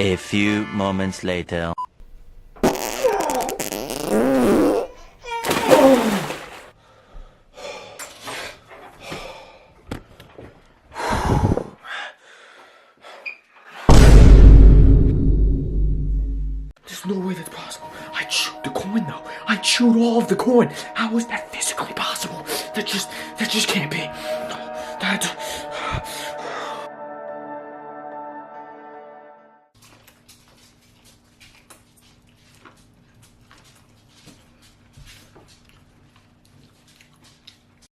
A few moments later. There's no way that's possible. I chewed the coin though. I chewed all of the coin. How is that physically possible? That just can't be. That